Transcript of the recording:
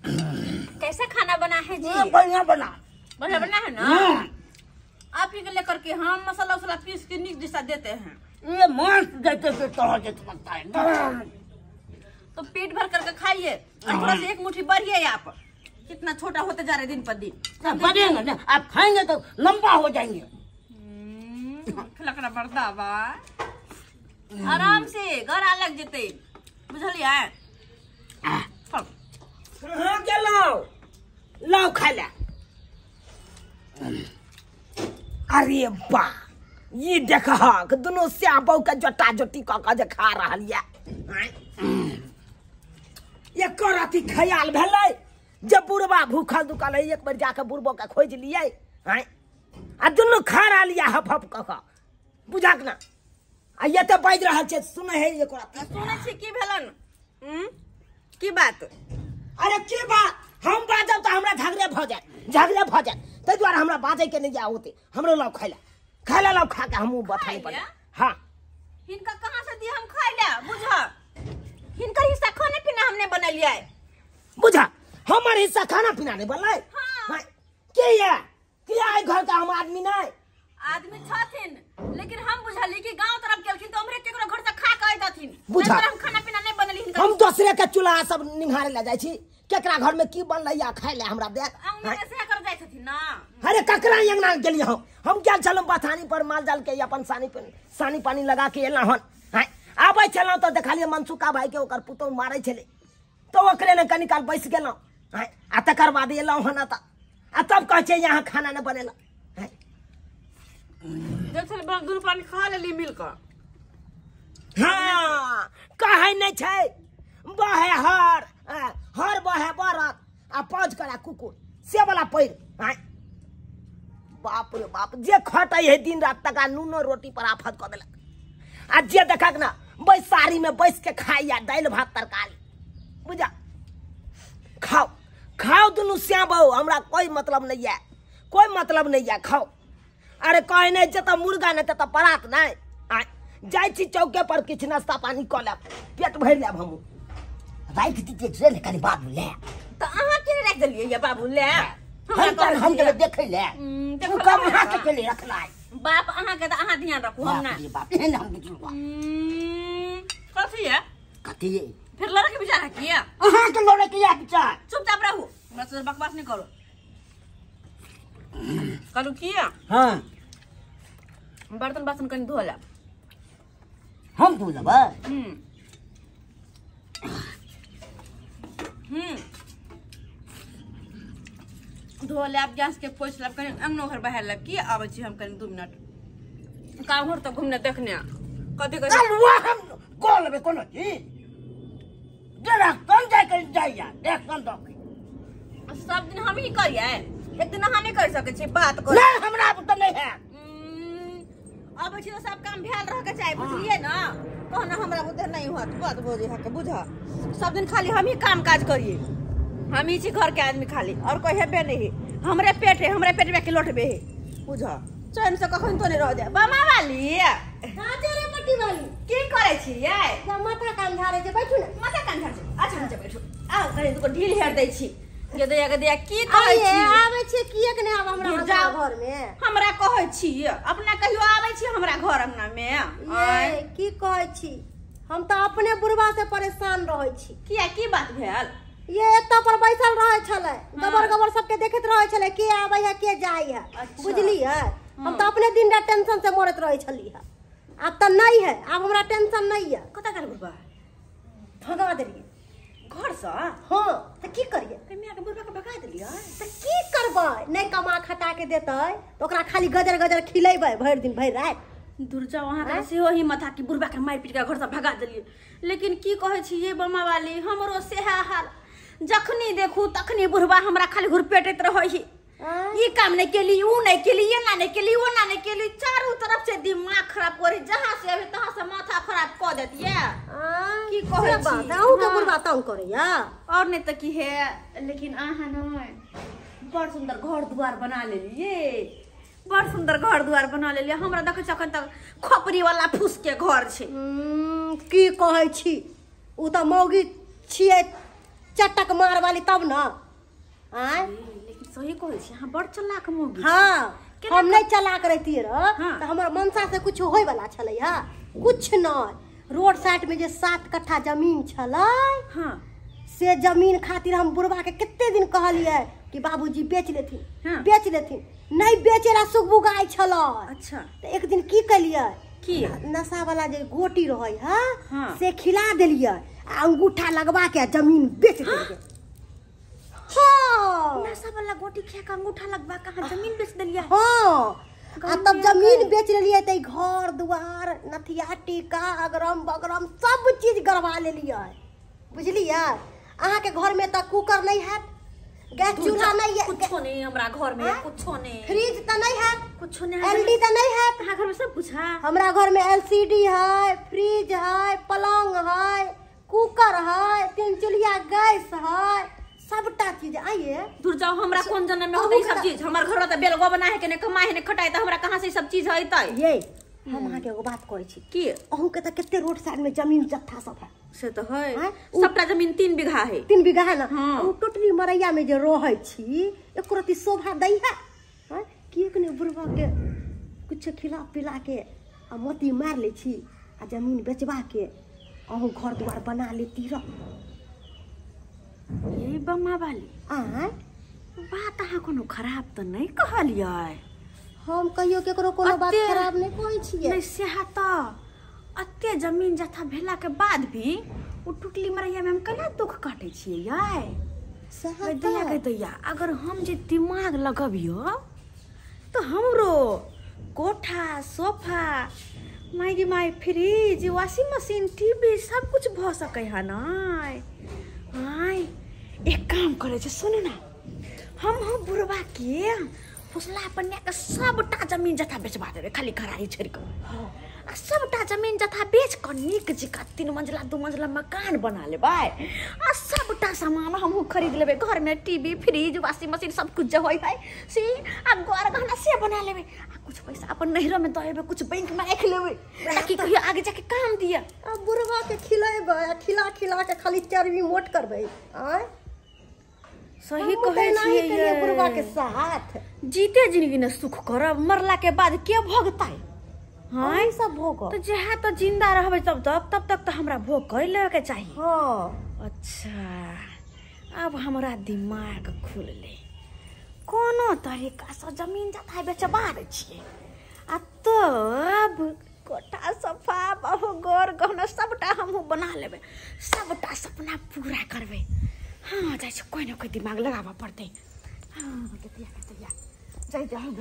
कैसा खाना बना है जी? बढ़िया बना है ना। आप ही लेकर के हम मसाला वसाला पीस के निक दिशा देते हैं। ये मांस देते थे तो लगता है तो पेट भर करके खाइए और थोड़ा सा एक मुट्ठी बढ़िए। आप कितना छोटा होते जा रहे दिन पर दिन। बढ़ेंगे ना, आप खाएंगे तो लंबा हो जाएंगे। खलकड़ा बर्दा बा आराम से घर आ लग जेते बुझलिया। लाओ खा ले। अरे वाह, ये देखा दोनों श्याम बहू का जोटा जोटी कऽ खा रहा ये करती ख्याल भेलै जब बुढ़वा भूखल दुखल है एक बार जाकर बुढ़बो के खोज लिए आ दुनू खा रहा लिया हफ हफ कऽ बुझक ना। आ ये तो बाज रहा है सुने है ये सुने छी की भेलन की बात। अरे की बात हम बाजब तो हमरा झगड़े भ जाए ताहि द्वारे हमरा बाजे के नहीं होते। हमरो लाओ खाइला लाओ खा के हमहू बताई पड़े। हाँ हिनका कहां से दिए हम खाइला बुझा। हिनका हिस्सा खाने पीना हमने बना लिया है बुझा। हमार हिस्सा खाना पीना नहीं बनल। हाँ। क्या है घर का हम आदमी नहीं आदमी छथिन लेकिन हम बुझली कि गांव तरफ गेलखिन तो हमरे केकरो घर से खा के आइतथिन। बुझा हम खाना पीना नहीं बनली हिनका। हम दूसरे के चूल्हा सब निहारे ले जाय छी केकरा घर में की बनलै या खाइ ले हमरा दे अंगना में से कर जाय छथिन ना। अरे ककरा अंगना गेलिए हम क्या चलम बथानी पर माल जाल के अपन सानी पानी लगा के एला हन आबै छलौ तो देखलिए मनसुका भाई के ओकर पुतौ मारै छले तो ओकरे ने कनी काल बैस गेलौ आ तकर बाद एलौ हन आ तब कह छै यहाँ खाना न बनेला जब चल बन दूध पानी खा लेली मिलकर। हां कहै नै छै बहे हर बहे बरत आ पाँच करा कुकुर से वाला पैर बाप रे बाप जे खटै है दिन रात तक नूनो रोटी पर आफत क देलक आ जे देखक ना बैसारी में बैस के खाइया दाल भात तरकारी बुझा। खाओ दुनू श्याम बहू हमरा कोई मतलब नहीं है खाओ। अरे कहे नहीं जता मुर्गा नहीं तता परात नहीं जाय छी चौके पर किछ नाश्ता पानी क लेब पेट भर लेब हम राख दीजिए ट्रेन कनी बाबू ले तो अहाँ के रख देलिए या बाबू ले हम के देखे ले तू कब हाथ के ले रखला बाप अहाँ के अहाँ ध्यान रखू हम ना बाप एहन हम बुझलुआ कथी फिर लड़के के विचार किया अहाँ के लड़के के या विचार चुपचाप रहू बस बकवास नहीं करो करू किया। हां बर्तन बासन कनी धो ले हम धो लेबा धो ले आप गैस के पोछ लब कनी अंगनो घर बहार लब की आबै छी हम कनी 2 मिनट गाँव घर तो घूमने देखने कथी हम गोल में कोनो चीज जरा कौन जाइया देख कौन दो सब दिन हम ही करिए एक दिन अहाँ नहीं कर सके छी बात कर नहीं हमरा तो नहीं है अब छी तो सब काम भेल रह के चाहे बुझलिए ना कहना हमरा बुते नहीं होत बात बोझे है के बुझा सब दिन खाली हम ही काम काज करिए हम ही छी घर के आदमी खाली और कोई हेबे नहीं हमरे पेट में के लोटबे है बुझा चैन से कखन तो नहीं रह जाए बमा वाली काजे रे मट्टी वाली की करे छी ये माथा कान झारे जे बैठू ना माथा कान झारे अच्छा नीचे बैठू आओ कनी तुको ढील हेर दै छी ये दया की कहै छी आबै छी किए के नै आब हमरा घर में हमरा कहै छी अपना कहियो आबै छी हमरा घर अंगना में ये की कहै छी हम तो अपने बुढ़वा से परेशान रहै छी किया की बात भेल ये एत पर बैठल रहै छले गबर सबके देखैत रहै छले के आबै है के जाय है बुझली है हम तो अपने दिन रात टेंशन से मरत रहै छली है अब तो नहीं है अब हमरा टेंशन नहीं है कता कर बुढ़वा भगा देलिए घर से हां त की करिए कन्या के बुढ़वा के भगा देलिए त की करबै नहीं कमा खटा के देतै तो ओकरा खाली गजर खिलेबै भर दिन भर रात दूर जाओ वहां का से ही मथा की बुढ़वा के मार पीट के घर से भगा देलिए लेकिन की कहै छी ये बमा वाली हमरो सेहा हाल जखनी देखू तखनी बुढ़वा हमरा खाली घुरपेटैत रहै ही ये काम नहीं केली ऊ नहीं केली ये ना नहीं केली वो ना नहीं केली चारों तरफ से दिमाग खराब करे जहां से अभी तहां से माथा खराब कर देती है की कहै छी अहू के बुढ़वा तंग करे या और नहीं तो की है लेकिन आहा नहीं बड़ सुंदर घर द्वार बना लेलिए बड़ सुंदर घर द्वार बना लेलिए हमरा देखे छ अखन तक खोपड़ी वाला फूस के घर छे की कहै छी ऊ त मौगी छिए चटक मार वाली तब ना आय लेकिन सही कहै छी अहाँ बड़ चलाक मोगी हाँ हम नहीं चलाक रहती रह हाँ। तो हमर मनसा से कुछ होय वाला छलै हा कुछ नहीं। रोड साइड में जे 7 कट्ठा जमीन छलै हाँ से जमीन खातिर हम बुढ़वा के कितने दिन कहलिए कि बाबूजी बेच लेथिन हाँ। बेच लेथिन नहीं बेचेला सुगबुगाई छलै। अच्छा तो एक दिन की कलिए की नशा वाला जे गोटी रहे है हाँ। से खिला दिलिए आ अंगूठा लगवा के जमीन बेच दिलिए। हाँ नशा वाला गोटी खा के अंगूठा लगवा के अहाँ जमीन बेच देलिए। हाँ आ तब जमीन बेच लेलिए तो घर दुआर नथिया टीका अगरम बगरम सब चीज गड़वा लेलिए बुझलिए। अहाँ के घर में तो कुकर नहीं है गैस चूल्हा नहीं है कुछो नहीं हमरा घर में कुछो नहीं फ्रिज तो नहीं है कुछो नहीं एलडी तो नहीं है अहाँ घर में सब कुछ है। हमरा घर में एलसीडी है फ्रिज है पलंग है कुकर है 3 चूल्हा गैस है सबटा चीज। आइए दूर जाओ हमरा कौन जन्म में होते सब चीज हमर घर त बेलगो बना है के ने कमाई है ने खटाई त हमरा कहां से सब चीज है ये हम अहाँ के एगो बात कहै छी की अहूँ के तो कितने रोड साइड में जमीन जत्था सब है से तो है हैं? सबटा जमीन 3 बीघा है 3 बीघा है ना हाँ। उ टोटली मरैया में जे रहै छी एको रति शोभा दै है हैं? कि एक ने बुढ़वा के कुछ खिला पिला के आ मोती मार ले छी आ जमीन बेचवा के अहूँ घर द्वार बना लेती रह। ये बम्मा वाली आय बात अहाँ कोनो खराब त नहीं कहलियै। हम कहियो केकरो कोनो बात अते- खराब नहीं कहै छियै। नहीं सेहा त अते जमीन जथा भेला के बाद भी उ टुकली मरैया में हम कना दुख काटे छियै याय। सहा वे दैया के दैया अगर हम जे दिमाग लगबियो तो हमरो कोठा सोफा माई माई फ्रिज वॉशिंग मशीन टीवी सब कुछ भ सकै है ना। हाय एक काम करे छै सुन ना हम बुढ़वा के फुसला पन्या के सबटा जमीन जथा बेचबा देबे खाली घराई छोड़ के आ सबटा जमीन जथा बेच कर नीक जिका 3 मंजिला 2 मंजिला मकान बना लेबै आ सबटा सामान हम खरीद लेबै घर में टीवी फ्रिज वॉशिंग मशीन सब कुछ जे होय है से आ घर गहना से बना लेबै आ कुछ पैसा अपन नहिरा में दऽ देबै कुछ बैंक में रख लेबै ताकि कहियो आगे जाके काम दिया। अब बुढ़वा के खिलेबै आ खिला खिला के खाली चर्बी मोट करबै आय सही हम कहै तऽ नहीं छियै करियै बुढ़वा के साथ जीते जिंदगी ने सुख करब मरला के बाद के भोगतै। हाँ हम सब भोग तो जहाँ तो जिंदा रहबै तब तक तो हमरा भोग कर ले के चाहिए। हाँ अच्छा अब हमरा दिमाग खुलले कोनो तरीका से जमीन जथा बेचबा दै छियै आ तब कोठा सोफा बहु घर गहना सबटा हमहूँ बना लेबै सबटा सपना पूरा करबै। हाँ जाइ छै कोई ना कोई दिमाग लगाबऽ पड़तै। हाँ जाय जाओ